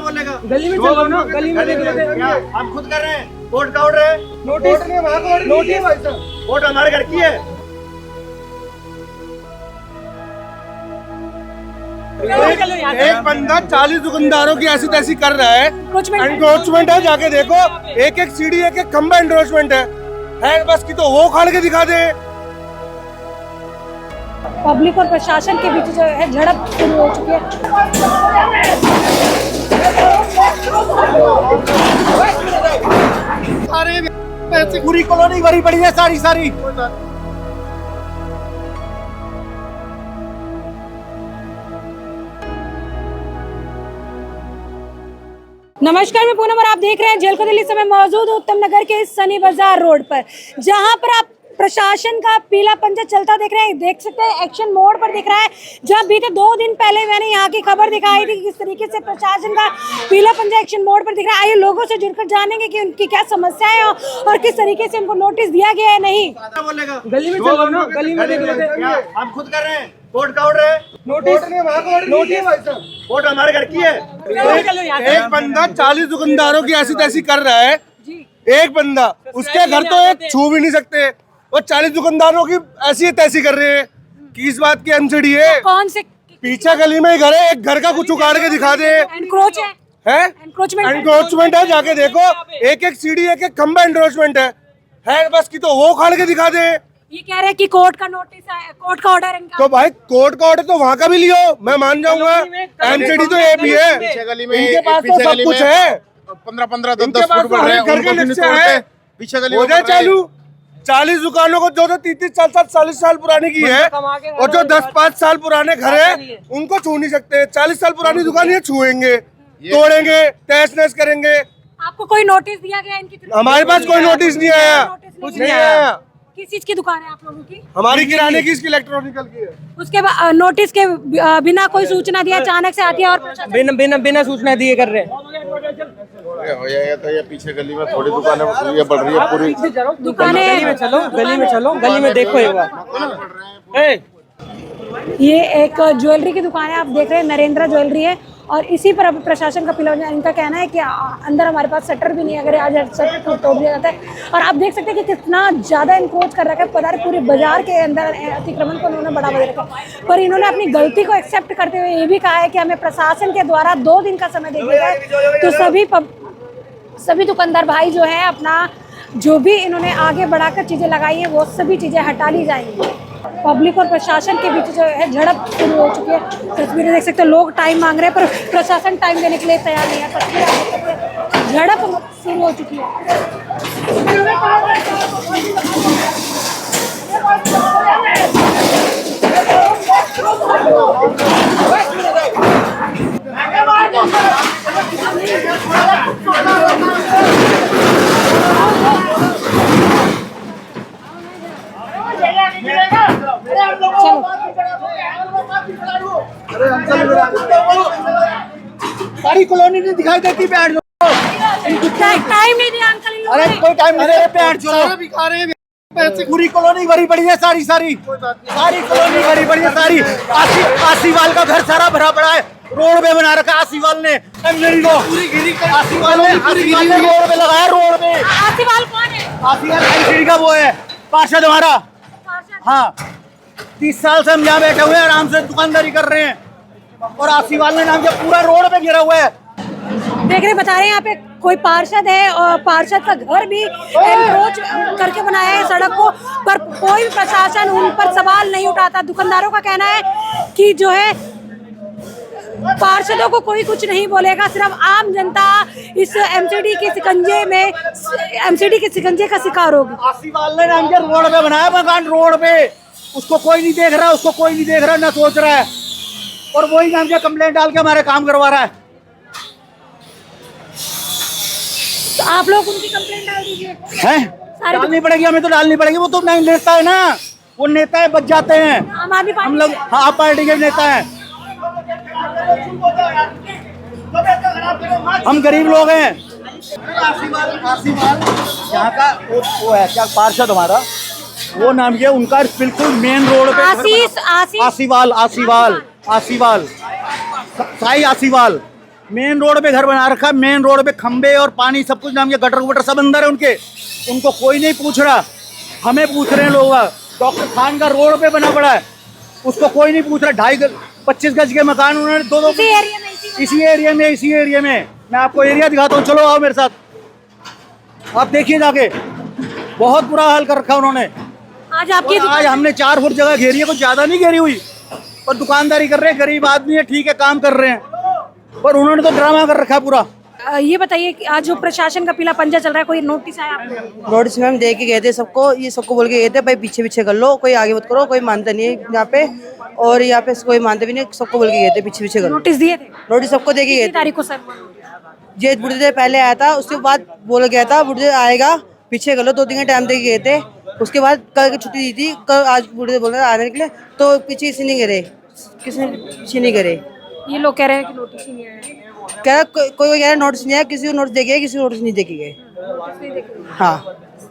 बोलेगा? गली में चलो ना, गली में देख लेते हैं। हम खुद कर रहे हैं, कोर्ट का ऑर्डर है। नोटिस नोटिस कोर्ट हमारे घर की है। एक बंदा 40 दुकानदारों की ऐसी तैसी कर रहा है, एंक्रोचमेंट है। जाके देखो, एक एक सीढ़ी एक एक खंबा एंक्रोचमेंट है बस की तो वो खाड़ के दिखा दे। पब्लिक और प्रशासन के बीच जो है झड़प शुरू हो चुकी है। अरे पूरी कॉलोनी भरी पड़ी है, सारी नमस्कार, मैं पूनम और आप देख रहे हैं जेल को दिल्ली। समय मौजूद उत्तम नगर के सनी बाजार रोड पर, जहां पर आप प्रशासन का पीला पंजा चलता देख रहे हैं। देख सकते हैं एक्शन मोड पर दिख रहा है, जहां बीते 2 दिन पहले मैंने यहाँ की खबर दिखाई थी कि किस तरीके से प्रशासन का पीला पंजा एक्शन मोड पर दिख रहा है। आइए लोगों से जुड़कर जानेंगे कि उनकी क्या समस्याएं हैं और किस तरीके से उनको नोटिस दिया गया है। नहीं बोलेगा? गली में चलो ना, गली में देख लेते हैं। हम खुद कर रहे हैं, कोर्ट का ऑर्डर है। नोटिस कोर्ट हमारे घर की है। एक बंदा 40 दुकानदारों की ऐसी तैसी कर रहा है, एक बंदा, उसके घर तो एक छू भी नहीं सकते, वो 40 दुकानदारों की ऐसी तैसी कर रहे हैं। किस बात की एमसीडी है? कौन से पीछे गली में ही घर है, एक घर का कुछ उखाड़ के दिखा दे। एनक्रोच है, एनक्रोचमेंट है। जाके देखो, एक एक सीढ़ी एक एक खंबा एंक्रोचमेंट है बस की तो वो उखाड़ के दिखा दे। ये कह रहे हैं कि कोर्ट का नोटिस है, कोर्ट का ऑर्डर है इनका। तो भाई कोर्ट का ऑर्डर तो वहाँ का भी लियो, मैं मान जाऊंगा। एमसीडी तो ये भी है, इनके पास तो सब कुछ है। 15-15, 10-10 फुट बढ़ रहे हैं। घर के नक्शे है, पीछे गली हो जाए चालू। 40 दुकानों को जो 30-30, 40 साल पुरानी की है, और जो 10-5 साल पुराने घर है उनको छू नहीं सकते। 40 साल पुरानी दुकान ये छुएंगे, तोड़ेंगे, तहस नहस करेंगे। आपको कोई नोटिस दिया गया इनकी तरफ? हमारे पास कोई नोटिस नहीं आया, कुछ नहीं आया। किस चीज की दुकान है आप लोगों की? हमारी किराने की, इसकी इलेक्ट्रॉनिकल की है। उसके बाद नोटिस के बिना कोई सूचना दिया अचानक से आती है और प्रशासन बिना सूचना दिए कर रहे हैं। तो ये पीछे गली में थोड़ी दुकानें ये बढ़ रही है पूरी दुकानें। गली में देखो एक बार। ये एक ज्वेलरी की दुकान है, आप देख रहे हैं नरेंद्र ज्वेलरी है, और इसी पर अब प्रशासन का पिला। इनका कहना है कि अंदर हमारे पास शटर भी नहीं है, अगर आज शटर तोड़ दिया जाता है। और आप देख सकते हैं कि कितना ज़्यादा इनक्रोच कर रखा है, पता है पूरे बाजार के अंदर अतिक्रमण को उन्होंने बढ़ावा दे रखा है। पर इन्होंने अपनी गलती को एक्सेप्ट करते हुए ये भी कहा है कि हमें प्रशासन के द्वारा 2 दिन का समय दे दिया है, तो सभी दुकानदार भाई जो है अपना जो भी इन्होंने आगे बढ़ाकर चीज़ें लगाई हैं वो सभी चीज़ें हटा ली जाएंगी। पब्लिक और प्रशासन के बीच जो है झड़प शुरू हो चुकी है। तस्वीरें देख सकते हैं, लोग टाइम मांग रहे हैं पर प्रशासन टाइम देने के लिए तैयार नहीं है। तस्वीरें आप देख सकते हैं, झड़प शुरू हो चुकी सारी कॉलोनी नहीं दिखाई देती। बैठ जाओ, टाइम नहीं दिया अंकल इन लोगों अरे ने। कोई टाइम नहीं दे रहे, बैठ जाओ। पूरी कॉलोनी भरी पड़ी है, सारी कॉलोनी भरी पड़ी है, सारी। आसीवाल का घर सारा भरा पड़ा है, रोड पे बना रखा आसीवाल ने एमसीडी को। आसीवाल ने रोड पे लगाया, रोड पे। आसीवाल कौन है? आसीवाल एमसीडी का वो है, पार्षद हमारा। हाँ, 30 साल से हम यहाँ बैठे हुए हैं, आराम से दुकानदारी कर रहे हैं, और आसीवाल ने नाम किया, पूरा रोड पे गिरा हुआ है। देख रहे बता रहे हैं यहाँ पे कोई पार्षद है, और पार्षद का घर भी एनक्रोच करके बनाया है सड़क को, पर कोई भी प्रशासन उन पर सवाल नहीं उठाता। दुकानदारों का कहना है कि जो है पार्षदों को कोई कुछ नहीं बोलेगा, सिर्फ आम जनता इस एमसीडी के शिकंजे का शिकार होगी। आसीवाल ने नाम किया, रोड पे बनाया मकान, रोड पे। उसको कोई नहीं देख रहा, ना सोच रहा है, और वही नाम किया कंप्लेंट डाल के हमारे काम करवा रहा है। तो आप लोग उनकी कंप्लेंट डाल दीजिए। डालनी पड़ेगी, हमें तो डालनी पड़ेगी। वो तो नहीं नेता है ना, वो नेता है, बच जाते हैं। आम आदमी पार्टी, हम लोग आप पार्टी के नेता हैं, हम गरीब लोग हैं। आसीवाल यहाँ का वो है क्या पार्षद हमारा, वो नाम किया उनका, बिल्कुल मेन रोड पे। आसीवाल साई आसीवाल, मेन रोड पे घर बना रखा है, मेन रोड पे खंबे और पानी सब कुछ नाम के गटर वटर सब अंदर है उनके, उनको कोई नहीं पूछ रहा, हमें पूछ रहे हैं लोग। डॉक्टर खान का रोड पे बना पड़ा है, उसको कोई नहीं पूछ रहा। 25 गज के मकान उन्होंने दो इसी एरिया में इसी एरिया में मैं आपको एरिया दिखाता हूँ, चलो आओ मेरे साथ, आप देखिए जाके, बहुत बुरा हाल कर रखा उन्होंने। आज हमने 4 फुट जगह घेरी है, कुछ ज्यादा नहीं घेरी हुई, पर दुकानदारी कर रहे हैं, गरीब आदमी है, ठीक है काम कर रहे हैं, पर उन्होंने तो ड्रामा कर रखा है पूरा। ये बताइए कि आज जो प्रशासन का पीला पंजा चल रहा है, कोई नोटिस आया आपको? नोटिस में हम दे के गए थे सबको, ये सबको बोल के गए थे भाई पीछे पीछे कर लो, कोई आगे मत करो, कोई मानता नहीं है यहाँ पे, और यहाँ पे कोई मानते भी नहीं, सबको बोल के गए थे पीछे पीछे करो। नोटिस दिए थे? नोटिस सबको दे के गए थे। तारीख को सर ये बुढ़े पहले आया था, उसके बाद बोला गया था बुढ़े आएगा पीछे कर लो, 2 दिन का टाइम दे के गए थे। उसके बाद कल की छुट्टी दी थी, कल आज बुढ़े बोल रहे आने के लिए, तो पीछे किसी नहीं करे, किसी ने पीछे नहीं करे। ये लोग कह रहे हैं कि नोटिस ही नहीं आया। कह रहा कोई कह रहा नोटिस नहीं आया, किसी को नोटिस दे गए, किसी को नोटिस नहीं दे के गए। हाँ,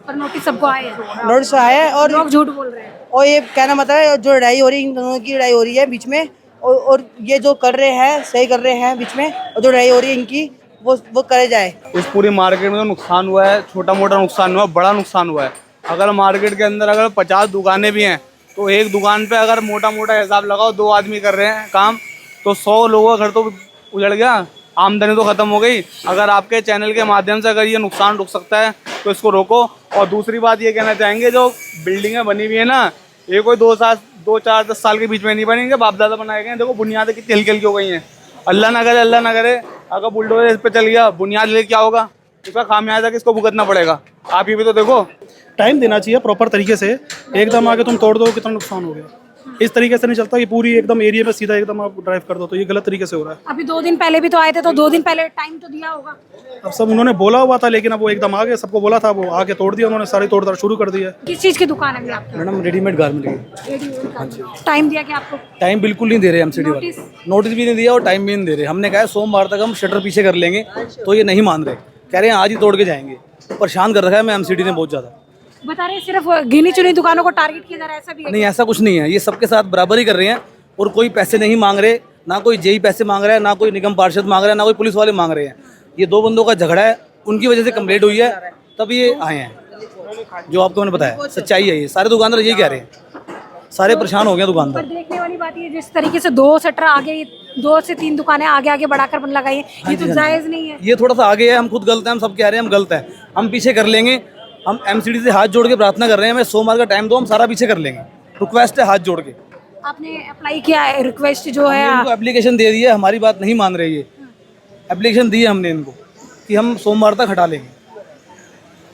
पर नोटिस सबको आए हैं, नोटिस आया है, और लोग झूठ बोल रहे हैं। और ये कहना मतलब है जो लड़ाई हो रही है, इन दोनों की लड़ाई हो रही है बीच में, और ये जो कर रहे हैं सही कर रहे हैं बीच में, और जो लड़ाई हो रही है इनकी वो करे जाए। इस पूरी मार्केट में जो नुकसान हुआ है, छोटा मोटा नुकसान हुआ है, बड़ा नुकसान हुआ है। अगर मार्केट के अंदर अगर 50 दुकानें भी हैं, तो एक दुकान पे अगर मोटा मोटा हिसाब लगाओ 2 आदमी कर रहे हैं काम, तो 100 लोगों का घर तो उजड़ गया, आमदनी तो ख़त्म हो गई। अगर आपके चैनल के माध्यम से अगर ये नुकसान रुक सकता है तो इसको रोको। और दूसरी बात ये कहना चाहेंगे, जो बिल्डिंगें बनी हुई है ना, ये कोई 2 साल 2 4 10 साल के बीच में नहीं बनेंगे, बाप दादा बनाए गए हैं। देखो बुनियादें कितनी हल्की हल्की हो गई हैं। अल्लाह ना करे अगर बुलडोजर इस पर चल गया, बुनियाद ले क्या होगा, उसका खामियाजा किसको भुगतना पड़ेगा? आप ये भी तो देखो। टाइम देना चाहिए प्रॉपर तरीके से, एकदम आगे तुम तोड़ दो, कितना नुकसान हो गया। इस तरीके से नहीं चलता कि पूरी एकदम एरिया में सीधा एकदम आप ड्राइव कर दो, तो ये गलत तरीके से हो रहा है। अभी 2 दिन पहले भी तो आए थे, तो 2 दिन पहले टाइम तो दिया होगा। अब सब उन्होंने बोला हुआ था, लेकिन अब वो एकदम आगे, सबको बोला था, वो आगे तोड़ दिया उन्होंने, सारी तोड़ शुरू कर दिया। किस चीज की दुकान है अभी आपकी? मैडम रेडीमेड गारमेंट की। टाइम दिया क्या आपको? टाइम बिल्कुल नहीं दे रहे एमसीडी वाले, नोटिस भी नहीं दिया और टाइम भी नहीं दे रहे। हमने कहा है सोमवार तक हम शटर पीछे कर लेंगे, तो ये नहीं मान रहे, कह रहे हैं आज ही तोड़ के जाएंगे। परेशान कर रखा है मैं एमसीडी ने बहुत ज़्यादा। बता रहे सिर्फ गिनी चुनी दुकानों को टारगेट किया जा रहा है, ऐसा भी है? नहीं, ऐसा कुछ नहीं है, ये सबके साथ बराबर ही कर रहे हैं, और कोई पैसे नहीं मांग रहे, ना कोई जेई पैसे मांग रहा है, ना कोई निगम पार्षद मांग रहा है, ना कोई पुलिस वाले मांग रहे हैं। ये 2 बंदों का झगड़ा है, उनकी वजह से कंप्लेंट हुई है, तब ये आए हैं। जो आपको मैंने बताया सच्चाई है, ये सारे दुकानदार यही कह रहे हैं, सारे परेशान हो गए दुकानदार। पर देखने वाली बात ये, जिस तरीके से 2 शटर आगे, 2 से 3 दुकानें आगे आगे बढ़ाकर लगाई है, ये तो जायज नहीं है। ये थोड़ा सा आगे है, हम खुद गलत हैं, हम सब कह रहे हैं हम गलत हैं, हम पीछे कर लेंगे। हम एमसीडी से हाथ जोड़ के प्रार्थना कर रहे हैं, हमें सोमवार का टाइम दो, हम सारा पीछे कर लेंगे। रिक्वेस्ट है हाथ जोड़ के। आपने अप्लाई किया है रिक्वेस्ट जो है? इनको एप्लीकेशन दे दी है, हमारी बात नहीं मान रही है, एप्लीकेशन दी है हमने इनको कि हम सोमवार तक हटा लेंगे।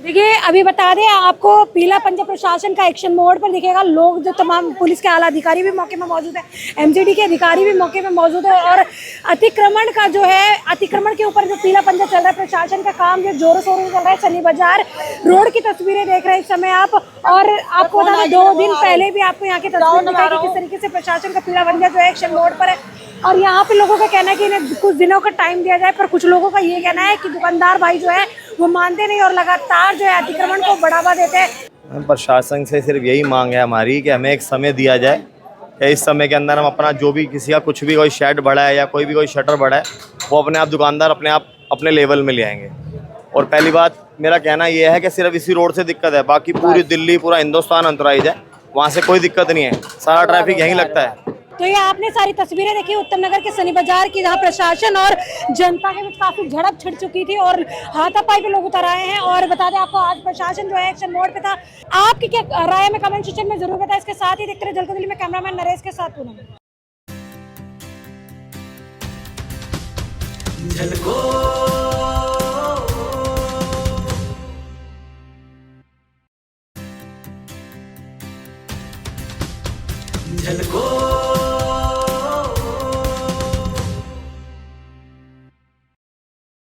देखिए अभी बता दें आपको, पीला पंजा प्रशासन का एक्शन मोड पर दिखेगा। लोग जो तमाम पुलिस के आला अधिकारी भी मौके में मौजूद है, एमसीडी के अधिकारी भी मौके में मौजूद है, और अतिक्रमण का जो है, अतिक्रमण के ऊपर जो पीला पंजा चल रहा है, प्रशासन का काम जो जोरों शोरों से चल रहा है। सनी बाजार रोड की तस्वीरें देख रहे हैं इस समय आप, और आपको बता दें 2 दिन पहले भी आपको यहाँ की तस्वीर दिखाई कि किस तरीके से प्रशासन का पीला पंजा जो है एक्शन मोड पर है। और यहाँ पे लोगों का कहना है कि इन्हें कुछ दिनों का टाइम दिया जाए, पर कुछ लोगों का ये कहना है कि दुकानदार भाई जो है वो मानते नहीं और लगातार जो है अतिक्रमण को बढ़ावा देते हैं। प्रशासन से सिर्फ यही मांग है हमारी कि हमें एक समय दिया जाए कि इस समय के अंदर हम अपना जो भी किसी का कुछ भी कोई शेड बड़ा है या कोई भी कोई शटर बड़ा है, वो अपने आप दुकानदार अपने आप अपने लेवल में ले आएंगे। और पहली बात मेरा कहना ये है कि सिर्फ इसी रोड से दिक्कत है, बाकी पूरी दिल्ली पूरा हिंदुस्तान अंतराइज है, वहाँ से कोई दिक्कत नहीं है, सारा ट्रैफिक यहीं लगता है। तो ये आपने सारी तस्वीरें देखी उत्तम नगर के सनी बाजार की, जहाँ प्रशासन और जनता के बीच काफी झड़प छिड़ चुकी थी और हाथापाई पे लोग उतर आए हैं। और बता दें आपको, आज प्रशासन जो है एक्शन मोड पे था। आपकी क्या राय में कमेंट सेक्शन में जरूर बताएं। इसके साथ ही देखते रहे जलको दिल्ली में, कैमरामैन नरेश के साथ पूनम। झलको